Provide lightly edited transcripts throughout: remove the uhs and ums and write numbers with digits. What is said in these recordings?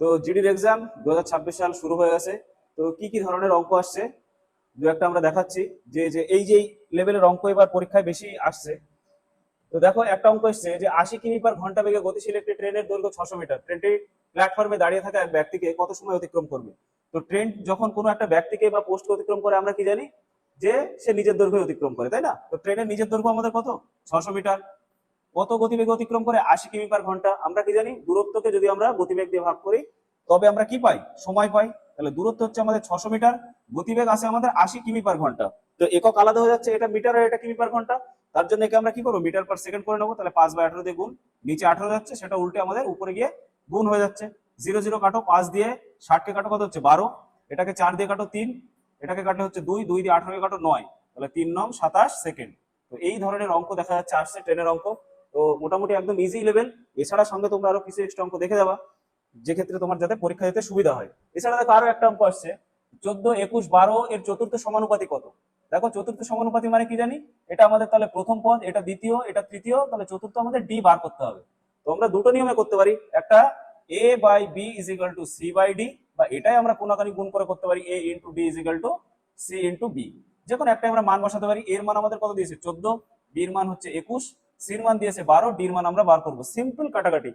তো জিডির এক্সাম 2026 সাল শুরু হয়ে গেছে। তো কি কি ধরনের অঙ্ক আসছে দু একটা আমরা দেখাচ্ছি, যে যে এই যে লেভেলের অঙ্ক এবার পরীক্ষায় বেশি আসছে। তো দেখো একটা অঙ্ক এসছে যে 80 কিমি/ঘন্টা বেগে গতিশীল একটি ট্রেনের দৈর্ঘ্য 600 মিটার, ট্রেনটি প্ল্যাটফর্মে দাঁড়িয়ে থাকা এক ব্যক্তিকে কত সময় অতিক্রম করবে। তো ট্রেন যখন কোনো একটা ব্যক্তিকে বা পোস্টকে অতিক্রম করে আমরা কি জানি যে সে নিজের দৈর্ঘ্য অতিক্রম করে, তাই না? তো ট্রেনের নিজের দৈর্ঘ্য আমাদের কত, 600 মিটার। কত গতিবেগে অতিক্রম করে, 80 কিমি/ঘন্টা। আমরা কি জানি দূরত্বকে যদি আমরা গতিবেগ দিয়ে ভাগ করি তবে আমরা কি পাই, সময় পাই। তাহলে দূরত্ব হচ্ছে আমাদের 600 মিটার, গতিবেগ আছে আমাদের 80 কিমি/ঘন্টা। তো একক আলাদা হয়ে যাচ্ছে, এটা মিটার আর এটা কিমি/ঘন্টা। তার জন্য একে আমরা কি করবো, মিটার/সেকেন্ড করে নেবো। তাহলে 5/18 দিয়ে গুণ, নিচে 18 যাচ্ছে, সেটা উল্টে আমাদের উপরে গিয়ে গুণ হয়ে যাচ্ছে। 0 0 কাটো, 5 দিয়ে 60কে কাটো, কত হচ্ছে 12। এটাকে 4 দিয়ে কাটো 3, এটাকে কাটলে হচ্ছে 2, 2 দিয়ে 18কে কাটো 9, তাহলে 3 9 27 সেকেন্ড। তো এই ধরনের অঙ্ক দেখা যাচ্ছে আসছে ট্রেনের অঙ্ক। তো মোটামুটি একদম ইজি লেভেল। এছাড়া সঙ্গে তোমরা আরো কিছু এক্সট্রা অঙ্ক দেখে যাবা, যে ক্ষেত্রে তোমার যাতে পরীক্ষা দিতে সুবিধা হয়। এছাড়া দেখো আরো একটা অঙ্ক আসছে, 14 21 12 এর চতুর্থ সমানুপাতি কত। দেখো চতুর্থ সমানুপাতি মানে কি জানি, এটা আমাদের তাহলে প্রথম পদ, এটা দ্বিতীয়, এটা তৃতীয়, তাহলে চতুর্থ আমাদের ডি বার করতে হবে। তো আমরা দুটো নিয়মে করতে পারি, একটা A by B is equal to C by D, বা এটাই আমরা কোনাকানি গুণ করে করতে পারি, A into D is equal to C into B. যে কোনো একটা আমরা মান বসাতে পারি। এর মান আমাদের কত দিয়েছে 14, বির মান হচ্ছে 21, সির মান দিয়েছে 12, ডির মান আমরা বার করবো। সিম্পল কাটাকাটি,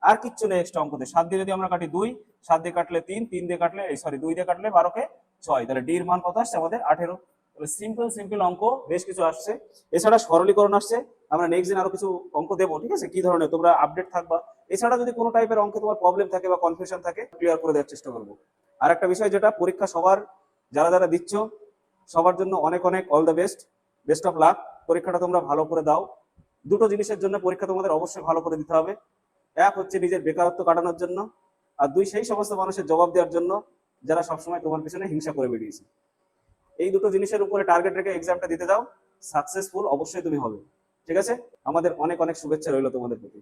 আর কিচ্ছু নেই এক্সট্রা অঙ্কতে। 7 দিয়ে যদি আমরা কাটি 2, 7 দিয়ে কাটলে 3, 3 দিয়ে কাটলে সরি 2 দিয়ে কাটলে 12কে 6, তাহলে ডির মান কত আসছে আমাদের 18। তাহলে সিম্পল সিম্পল অঙ্ক বেশ কিছু আসছে। এছাড়া সরলীকরণ আসছে, আমরা নেক্সট দিন আরো কিছু অঙ্ক দেবো, ঠিক আছে? কি ধরনের তোমরা আপডেট থাকবা। এছাড়া যদি কোনো টাইপের অঙ্কে তোমার প্রবলেম থাকে বা কনফিউশন থাকে, ক্লিয়ার করে দেওয়ার চেষ্টা করবো। আর একটা বিষয়, যেটা পরীক্ষা সবার, যারা যারা দিচ্ছ সবার জন্য অনেক অনেক all the best, best of luck. পরীক্ষাটা তোমরা ভালো করে দাও। দুটো জিনিসের জন্য পরীক্ষা তোমাদের অবশ্যই ভালো করে দিতে হবে। এক হচ্ছে নিজের বেকারত্ব কাটানোর জন্য, আর দুই সেই সমস্ত মানুষের জবাব দেওয়ার জন্য যারা সবসময় তোমার পিছনে হিংসা করে বেরিয়েছে। এই দুটো জিনিসের উপরে টার্গেট রেখে এক্সামটা দিতে দাও, সাকসেসফুল অবশ্যই তুমি হবে। ঠিক আছে? আমাদের অনেক অনেক শুভেচ্ছা রইলো তোমাদের প্রতি।